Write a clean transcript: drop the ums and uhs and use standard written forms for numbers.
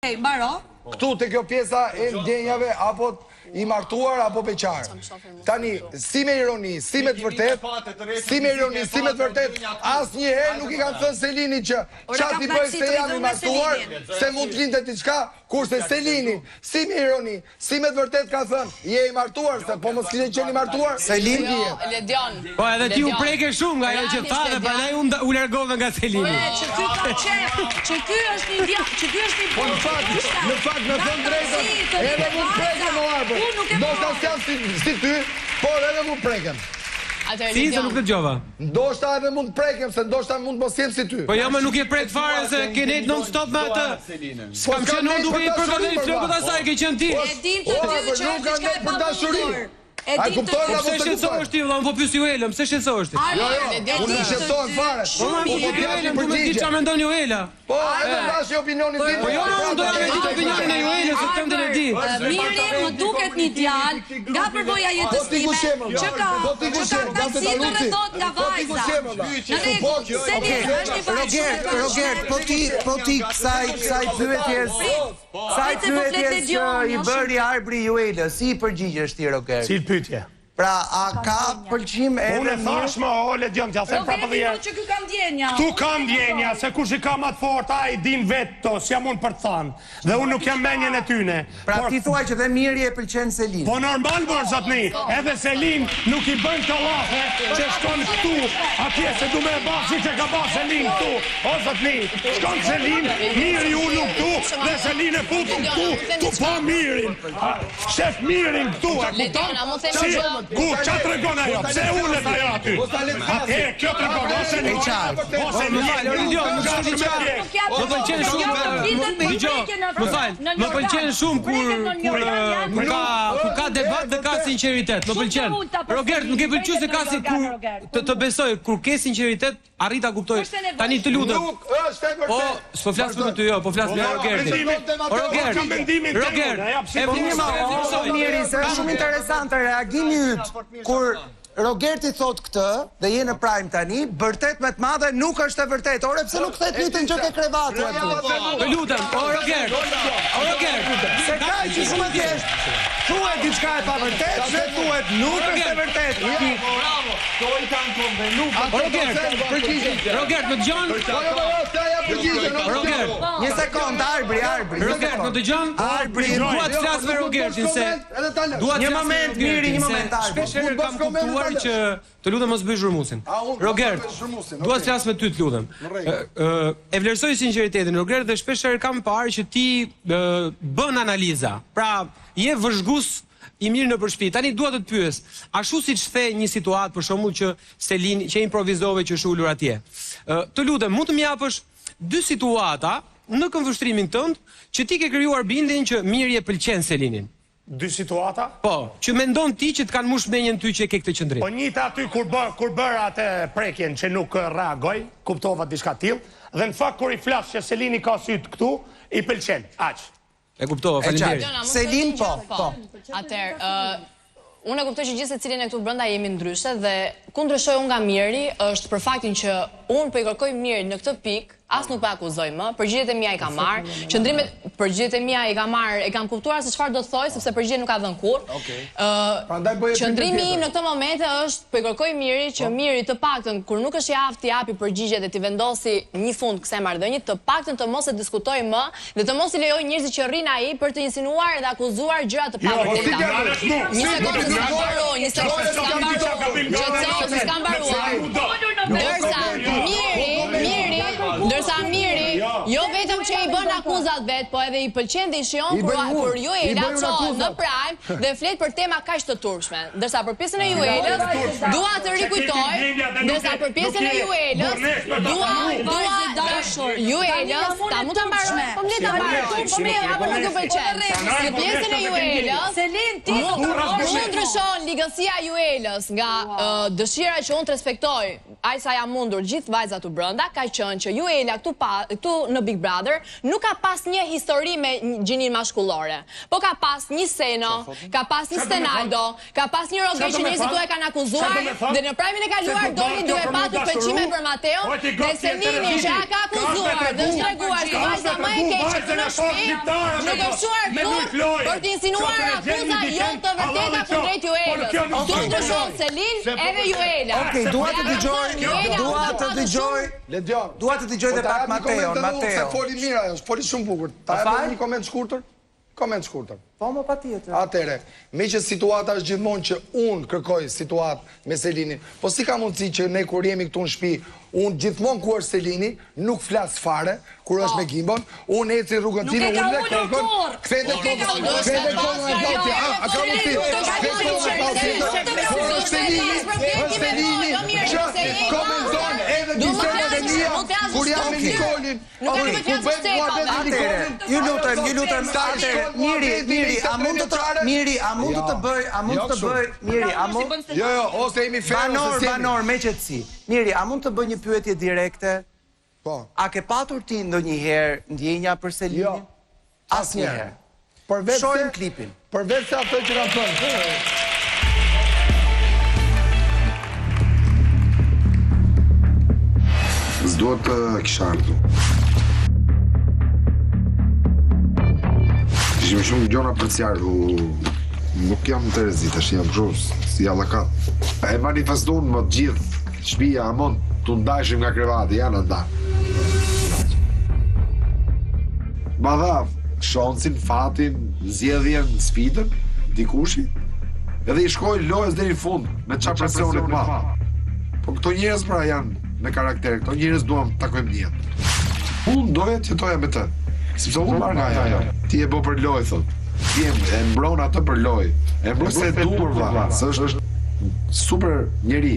Mbaro. Këtu të kjo pjesa e ndjenjave apo i martuar apo beqar. Tani, si me ironi, si me të vërtet, asnjëherë nuk i kanë thënë Selinit që çati bëj se jam i martuar, se mund të lindë diçka, kurse Selini, si me ironi, si me të vërtet ka thënë, je i martuar, se po mos kishte qenë i martuar. Selin Ledion. Po edhe ti u preke shumë nga ajo që tha dhe prandaj u largova nga Selini. Që ky ka qef, që ky është një djalë, që ky është një Po në fakt, në thënë drejtën, edhe mund preken o arbë. Do shta s'jam si ty, por edhe mund preken. Si se nuk të gjova? Ndoshta edhe mund prekem, se ndoshta mund mos jem si ty. Po jo më nuk je prek fare se ke nejt non stop me atë. S'kam qenë unë duke i përgatitur i flokët asaj, ke qenë ti. E din të dy që është diçka e pamundur. A kupton apo pse shqetësohesh ti vëlla, unë po pyes Juelën, pse shqetësohesh ti? Unë nuk shqetësohem fare. Po më Juelën, po më di çfarë mendon Juela. Po, edhe dashi opinionin tim. Po jo, unë doja me ditë opinionin e Juelës, se këtë e di. Miri më duket një djalë nga përvoja jetës time, që ka si të rrethot nga vajza. Në rregull, po ti kësaj pyetjes që i bëri arbri Juelës, si i përgjigjesh ti, Roger? Si pyetje? Pra, a ka pëlqim edhe Unë thash më, Ledion, t'ja them prapë dhe që ky ka ndjenja. Ktu kam ndjenja, se kush i ka më të fortë, ai din vetë to, s'jam unë për të thënë. Dhe unë nuk jam menjen e tyne. Pra ti thuaj që dhe Miri e pëlqen Selin. Po normal bërë, zotni, edhe Selin nuk i bën të lafe që shkon këtu, atje se du me e basi që ka bas Selin këtu. O, zotni, shkon Selin, Miri unë këtu, dhe Selin e putu këtu po Mirin. Shef Mirin këtu, a kupton? Ku, qa të regon ajo? Pse ullet ajo aty? Atje, kjo të regon, ose një qarë. Ose një Më pëlqen shumë, më pëlqen shumë kur ka debat dhe ka sinqeritet. Më pëlqen. Roger, nuk e pëlqeu se ka të besoj, kur ke sinqeritet, arrit ta kuptoj. Tani të lutem. Po, s'po flas me ty, jo, po flas me Rogerin. Roger, e Njeri, se është shumë interesante reagimi yt kur Rogerti thot këtë dhe je në prime tani, vërtet me të madhe nuk është e vërtet. Ore pse nuk thet pyetën që ke krevatu aty? Të lutem, o Roger, se ka që shumë e thjesht. Thuhet diçka e pavërtet, se thuhet nuk është e vërtet. Bravo, to i kanë konvenu. Roger, më dëgjon? Roger, një sekond, arbri. Roger, më dëgjon? Arbri, dua të flas me Rogertin se një moment, Miri, një moment, arbri. Shpesh kam kuptuar që të lutem mos bëj zhurmusin. Roger, dua të flas me ty, të lutem. E vlerësoj sinqeritetin Roger dhe shpesh kam parë që ti bën analiza. Pra, je vëzhgues i mirë në përshpi. Tani dua të të pyes, ashtu siç the një situatë për shembull që Selin që improvizove që është ulur atje. Të lutem, mund të më japësh dy situata në këmbvështrimin tënd që ti ke krijuar bindjen që Miri e pëlqen Selinin. Dy situata? Po, që mendon ti që të kanë mush menjen ty që e ke këtë qëndrim. Po njëta aty kur bërë atë prekjen që nuk reagoj, kuptova diçka tillë, dhe në fakt kur i flas që Selini ka syt këtu, i pëlqen, aq. E kuptova, faleminderit. Selin po. Atëherë, unë e kuptoj që gjithë secilin e këtu brenda jemi ndryshe dhe ku ndryshoj unë nga Miri është për faktin që unë po i kërkoj Mirin në këtë pikë, as nuk po akuzoj më, përgjigjet e mia i ka marr, përgjigjet e mia i ka marr, e kam kuptuar se çfarë do të thoj sepse përgjigje nuk ka dhënë kurrë. Qëndrimi im në këtë moment është po i kërkoj Miri që Miri të paktën kur nuk është i aftë të japi përgjigjet dhe të vendosi një fund kësaj marrëdhënie, të paktën të mos e diskutojë më dhe të mos i lejoj njerëzit që rrin ai për të insinuar dhe akuzuar gjëra të pavërteta. Ndërsa Miri, jo vetëm që i bën akuzat vet, po edhe i pëlqen dhe i shijon kur Juela çon në prime dhe flet për tema kaq të turpshme. Ndërsa për pjesën e Juelës, dua të rikujtoj, ndërsa për pjesën e Juelës, Juelës, ta mund ta mbaroj. Po më le ta mbaroj. Po më apo nuk e pëlqen. Në pjesën e Juelës, Selin ti nuk ndryshon ligësia e Juelës nga dëshira që unë të respektoj, aq sa jam mundur gjithë vajzat u brenda, ka qenë që Juela këtu në Big Brother nuk ka pas një histori me gjinin mashkullore, po ka pas një Seno, ka pas një Stenaldo, ka pas një Roger që njerëzit e kanë akuzuar dhe në prajmin e kaluar doli duke patur pëlqime për Mateo dhe Selini që ka akuzuar dhe është treguar se vajza më e keqe këtu në shtëpi nuk është shuar këtu për të insinuar akuza jo të vërteta kundrejt Juelës. Tu ndryshon Selin edhe Juela. Okej, dua të dëgjoj dhe pak Mateon. Se foli mirë ajo, foli shumë bukur. Ta jap një koment shkurtër? Koment shkurtër. Po më patjetër. Atëre, me që situata është gjithmonë që unë kërkoj situatë me Selinin, po si ka mundësi që ne kur jemi këtu në shtëpi, unë gjithmonë ku është Selini, nuk flas fare, kur është me Gimbon, unë eci rrugën time, unë le kokën, kthete kokën e Gauti, a ka mundësi, kthete kokën e Gauti, po është Selini, që komenton edhe bisedat e mia, kur jam me Nikolin, kur bëjmë kuartet me Nikolin, ju lutem, Miri, a mund të bëj, Jo, ose jemi ferë, banor, me qetësi. Miri, a mund të bëj një pyetje direkte? Po. A ke patur ti ndonjëherë ndjenja për Selinin? Asnjëherë. Shohim klipin. Përveç se ato që kanë thënë. S'duhet të kisha ardhur. Ishim shumë gjona për t'jarë, nuk jam të rezit, është jam shumë si allakat. E manifestuar më të gjithë shtëpia, amon, të ndajshim nga krevati, janë nda. Madha, shansin, fatin, zjedhjen, sfidën, dikushi, edhe i shkoj lojës deri në fund, me qa presionit ma. Po këto njerëz pra janë me karakter, këto njerëz duham të takojmë njëtë. Unë doja të jetoja me të. Sepse unë marrë nga ajo, ti e bo për lojë, thot. Ti e mbron atë për lojë. E mbron se e dur, valla, se është super njeri.